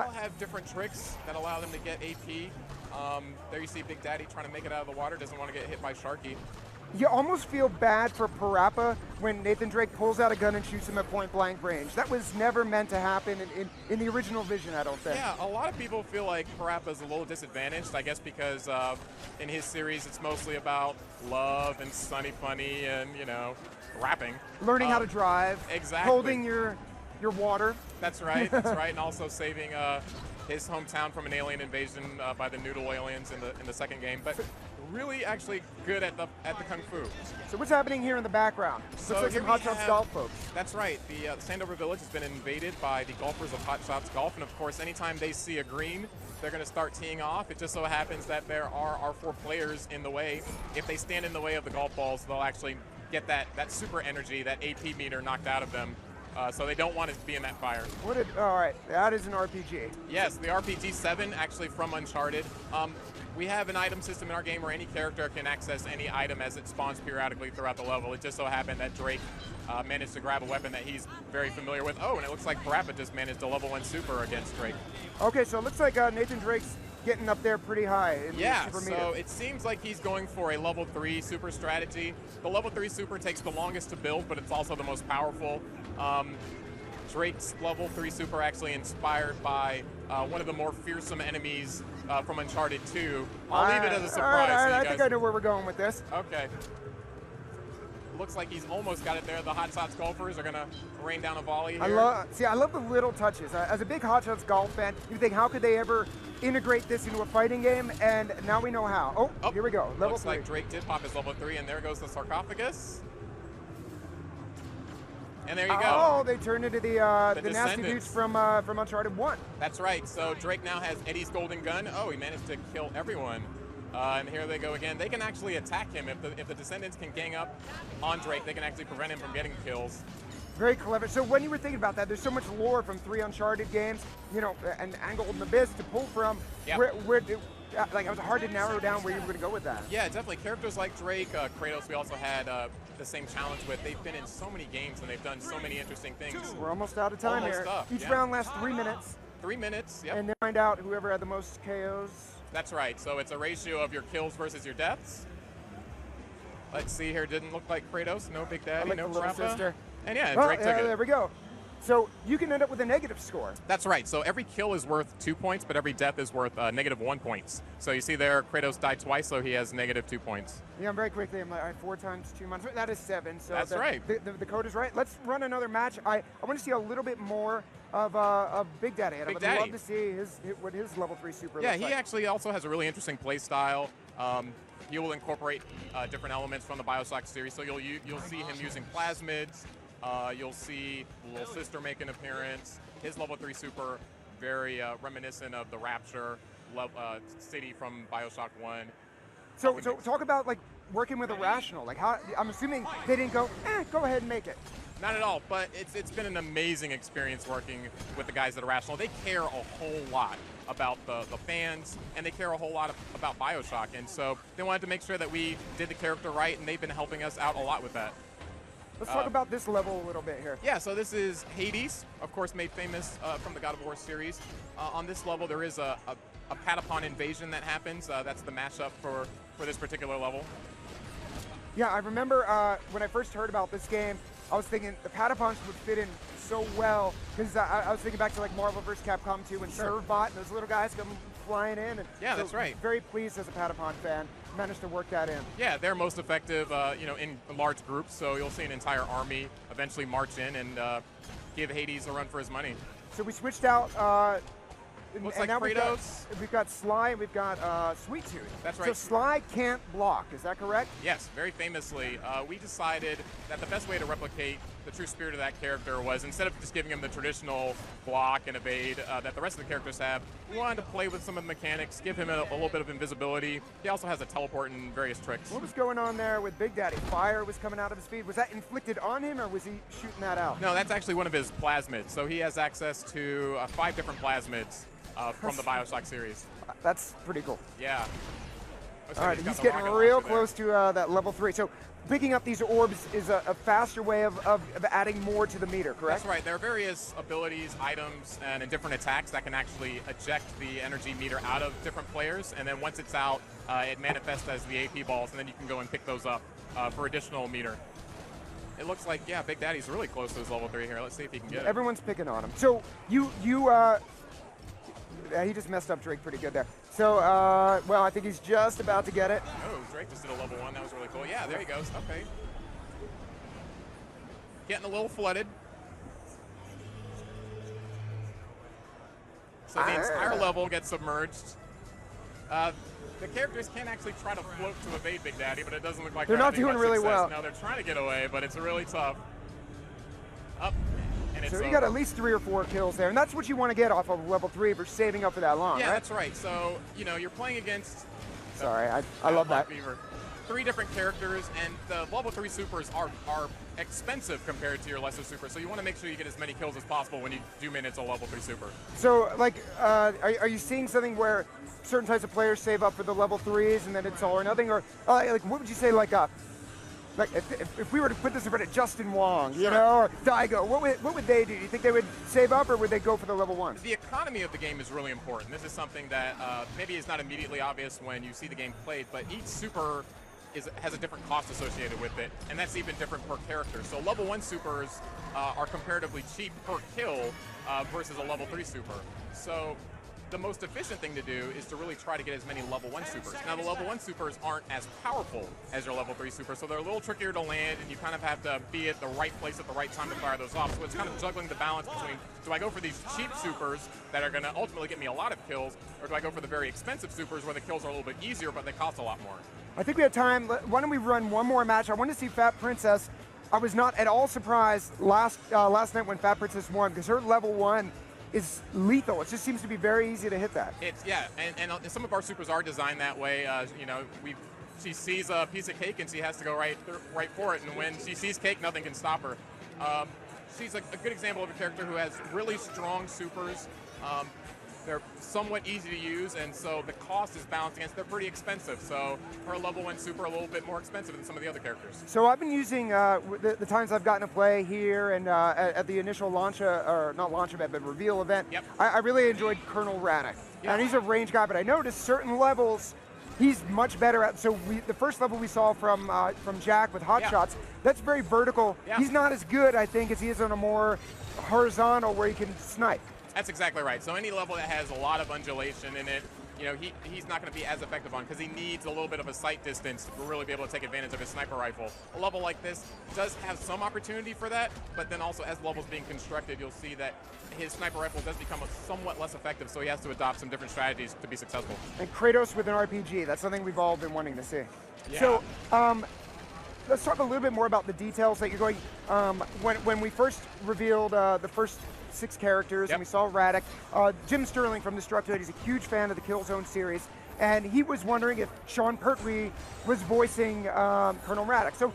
all have different tricks that allow them to get AP. There you see Big Daddy trying to make it out of the water, doesn't want to get hit by Sharky. You almost feel bad for Parappa when Nathan Drake pulls out a gun and shoots him at point blank range. That was never meant to happen in the original vision, I don't think. Yeah, a lot of people feel like Parappa's a little disadvantaged, I guess because in his series it's mostly about love and sunny funny and, you know, rapping. Learning how to drive. Exactly. Holding your water. That's right, that's right, and also saving his hometown from an alien invasion by the Noodle aliens in the second game. But really actually good at the Kung Fu. So what's happening here in the background? So looks like some Hot Shots Golf folks. That's right. The Sandover Village has been invaded by the golfers of Hot Shots Golf, and of course, anytime they see a green, they're going to start teeing off. It just so happens that there are our 4 players in the way. If they stand in the way of the golf balls, they'll actually get that super energy, that AP meter knocked out of them. So they don't want to be in that fire. All right, that is an RPG. Yes, the RPG 7, actually from Uncharted. We have an item system in our game where any character can access any item as it spawns periodically throughout the level. It just so happened that Drake managed to grab a weapon that he's very familiar with. Oh, and it looks like Parappa just managed a level 1 super against Drake. Okay, so it looks like Nathan Drake's getting up there pretty high in the super meter. So it seems like he's going for a level 3 super strategy. The level 3 super takes the longest to build, but it's also the most powerful. Drake's level 3 super actually inspired by one of the more fearsome enemies from Uncharted 2. I'll leave it as a surprise. All right, so I think I know where we're going with this. Okay. Looks like he's almost got it there. The Hot Shots golfers are going to rain down a volley here. I love the little touches. As a big Hot Shots golf fan, you think, how could they ever integrate this into a fighting game? And now we know how. Oh, here we go. Level looks 3. Like Drake did pop his level 3, and there goes the sarcophagus. And there you go. Oh, they turned into the nasty dudes from Uncharted 1. That's right. So Drake now has Eddie's golden gun. Oh, he managed to kill everyone. And here they go again. They can actually attack him. If the Descendants can gang up on Drake, they can actually prevent him from getting kills. Very clever. So when you were thinking about that, there's so much lore from 3 Uncharted games, you know, and Golden Abyss to pull from. Yep. Like, it was hard to narrow down where you were going to go with that. Yeah, definitely. Characters like Drake, Kratos, we also had the same challenge with. They've been in so many games and they've done so many interesting things. We're almost out of time here. Each round lasts 3 minutes. 3 minutes, yep. And then find out whoever had the most KOs. That's right. So it's a ratio of your kills versus your deaths. Let's see here. Didn't look like Kratos. No Big Daddy. Like no the little Parappa. sister. And yeah, Drake took it. There we go. So you can end up with a negative score. That's right. So every kill is worth 2 points, but every death is worth negative 1 points. So you see there, Kratos died twice, so he has negative 2 points. Yeah, very quickly. I'm like, all right, 4 times 2 months. That is 7. So that's right. The code is right. Let's run another match. I want to see a little bit more of Big Daddy. I would love to see what his level 3 super looks like. Yeah, he actually also has a really interesting play style. He will incorporate different elements from the BioShock series. So you'll see him using plasmids. You'll see Little Sister make an appearance. His level 3 super, very reminiscent of the Rapture city from BioShock 1. So talk about like working with Irrational. Like how I'm assuming they didn't go, go ahead and make it. Not at all, but it's been an amazing experience working with the guys at Irrational. They care a whole lot about the fans, and they care a whole lot about BioShock, and so they wanted to make sure that we did the character right, and they've been helping us out a lot with that. Let's talk about this level a little bit here. Yeah, so this is Hades, of course made famous from the God of War series. On this level, there is a Patapon invasion that happens. That's the mashup for this particular level. Yeah, I remember when I first heard about this game, I was thinking the Patapons would fit in so well, because I was thinking back to like Marvel vs. Capcom 2 and Servbot and those little guys come flying in. And yeah, that's right. Very pleased as a Patapon fan, managed to work that in. Yeah, they're most effective, in large groups. So you'll see an entire army eventually march in and give Hades a run for his money. So we switched out. Looks like Kratos. We've got Sly and we've got Sweet Tooth. That's right. So Sly can't block, is that correct? Yes, very famously. We decided that the best way to replicate the true spirit of that character was, instead of just giving him the traditional block and evade that the rest of the characters have, we wanted to play with some of the mechanics, give him a little bit of invisibility. He also has a teleport and various tricks. What was going on there with Big Daddy? Fire was coming out of his feet. Was that inflicted on him, or was he shooting that out? No, that's actually one of his plasmids. So he has access to 5 different plasmids from the BioShock series. That's pretty cool. Yeah. All right, he's getting real close to that level 3. So picking up these orbs is a faster way of adding more to the meter, correct? That's right. There are various abilities, items, and different attacks that can actually eject the energy meter out of different players. And then once it's out, it manifests as the AP balls, and then you can go and pick those up for additional meter. It looks like, yeah, Big Daddy's really close to his level 3 here. Let's see if he can get it. Everyone's picking on him. So he just messed up Drake pretty good there. So, well, I think he's just about to get it. Oh, Drake just did a level 1. That was really cool. Yeah, there he goes. Okay. Getting a little flooded. So the entire level gets submerged. The characters can actually try to float to evade Big Daddy, but it doesn't look like they're not doing really well. No, they're trying to get away, but it's really tough. Up. So you got at least 3 or 4 kills there, and that's what you want to get off of level 3 for saving up for that long, yeah, right? That's right. So, you know, you're playing against... Sorry, I love that. Beaver. 3 different characters, and the level 3 supers are expensive compared to your lesser super, so you want to make sure you get as many kills as possible when you do manage a level 3 super. So, like, are you seeing something where certain types of players save up for the level 3s and then it's all or nothing? Or, like, what would you say, like if we were to put this in front of Justin Wong, you know, or Daigo, what would they do? Do you think they would save up, or would they go for the level 1s? The economy of the game is really important. This is something that maybe is not immediately obvious when you see the game played, but each super has a different cost associated with it, and that's even different per character. So level 1 supers are comparatively cheap per kill versus a level 3 super. So the most efficient thing to do is to really try to get as many level 1 supers. Now, the level 1 supers aren't as powerful as your level 3 supers, so they're a little trickier to land, and you kind of have to be at the right place at the right time to fire those off. So it's kind of juggling the balance between, do I go for these cheap supers that are going to ultimately get me a lot of kills, or do I go for the very expensive supers where the kills are a little bit easier, but they cost a lot more? I think we have time. Why don't we run one more match? I want to see Fat Princess. I was not at all surprised last night when Fat Princess won, because her level 1 is lethal. It just seems to be very easy to hit that. Yeah, and some of our supers are designed that way. You know, she sees a piece of cake and she has to go right for it, and when she sees cake, nothing can stop her. She's a good example of a character who has really strong supers. They're somewhat easy to use, and so the cost is balanced against. They're pretty expensive, so her level 1 super a little bit more expensive than some of the other characters. So I've been using the times I've gotten to play here and at the initial launch, or not launch event, but reveal event. Yep. I really enjoyed Colonel Radek. And he's a range guy, but I noticed certain levels he's much better at. So the first level we saw from Jack with hot shots, that's very vertical. Yeah. He's not as good, I think, as he is on a more horizontal where he can snipe. That's exactly right. So any level that has a lot of undulation in it, you know, he's not going to be as effective on, because he needs a little bit of a sight distance to really be able to take advantage of his sniper rifle. A level like this does have some opportunity for that, but then also as levels being constructed, you'll see that his sniper rifle does become somewhat less effective, so he has to adopt some different strategies to be successful. And Kratos with an RPG, that's something we've all been wanting to see. Yeah. So, let's talk a little bit more about the details that you're going. When we first revealed the first 6 characters, and we saw Radek. Jim Sterling from Destructoid, he's a huge fan of the Killzone series, and he was wondering if Sean Pertwee was voicing Colonel Radek. So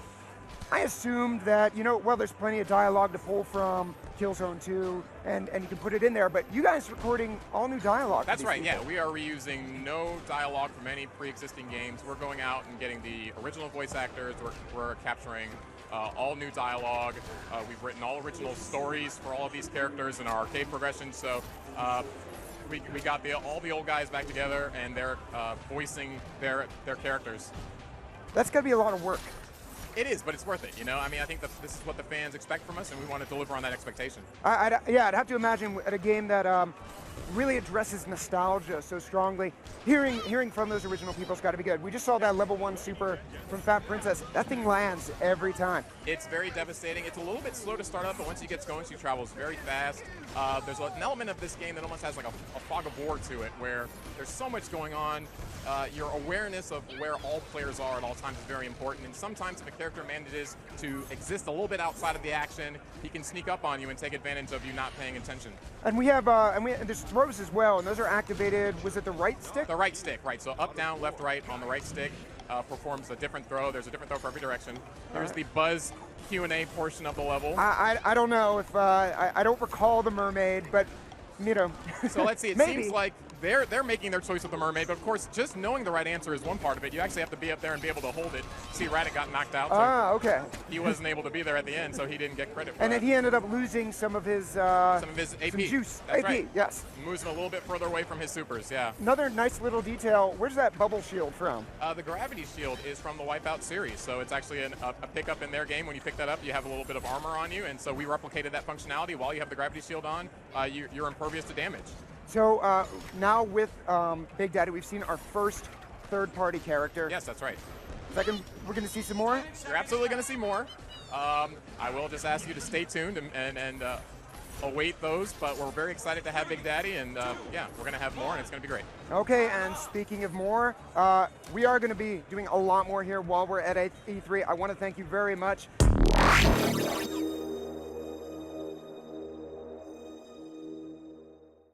I assumed that, you know, well, there's plenty of dialogue to pull from Killzone 2, and you can put it in there, but you guys recording all new dialogue. That's right, yeah. We are reusing no dialogue from any pre-existing games. We're going out and getting the original voice actors. We're capturing all new dialogue. We've written all original stories for all of these characters in our arcade progression, so we got all the old guys back together, and they're voicing their characters. That's got to be a lot of work. It is, but it's worth it, you know? I mean, I think that this is what the fans expect from us, and we want to deliver on that expectation. Yeah, I'd have to imagine at a game that really addresses nostalgia so strongly, hearing from those original people's got to be good. We just saw that level 1 super from Fat Princess. That thing lands every time. It's very devastating. It's a little bit slow to start up, but once he gets going, she travels very fast. There's an element of this game that almost has like a fog of war to it, where there's so much going on. Your awareness of where all players are at all times is very important, and sometimes if a character manages to exist a little bit outside of the action, he can sneak up on you and take advantage of you not paying attention. And we have, there's throws as well, and those are activated. Was it the right stick? The right stick, right. So up, down, left, right on the right stick performs a different throw. There's a different throw for every direction. Here's the Buzz Q&A portion of the level. I don't know if I don't recall the mermaid, but you know. So let's see. It Maybe. seems like they're making their choice with the mermaid, but of course, just knowing the right answer is one part of it. You actually have to be up there and be able to hold it. See, Radek got knocked out, so Okay. he wasn't able to be there at the end, so he didn't get credit for And that. then he ended up losing some of his Some of his AP. some juice. That's AP, right. yes. Moves him a little bit further away from his supers, yeah. Another nice little detail. Where's that bubble shield from? The gravity shield is from the Wipeout series, so it's actually a pickup in their game. When you pick that up, you have a little bit of armor on you, and so we replicated that functionality. While you have the gravity shield on, you're impervious to damage. So now with Big Daddy, we've seen our first third-party character. Yes, that's right. Second, we're going to see some more. You're absolutely going to see more. I will just ask you to stay tuned and await those, but we're very excited to have Big Daddy, and yeah, we're going to have more, and it's going to be great. Okay, and speaking of more, we are going to be doing a lot more here while we're at E3. I want to thank you very much.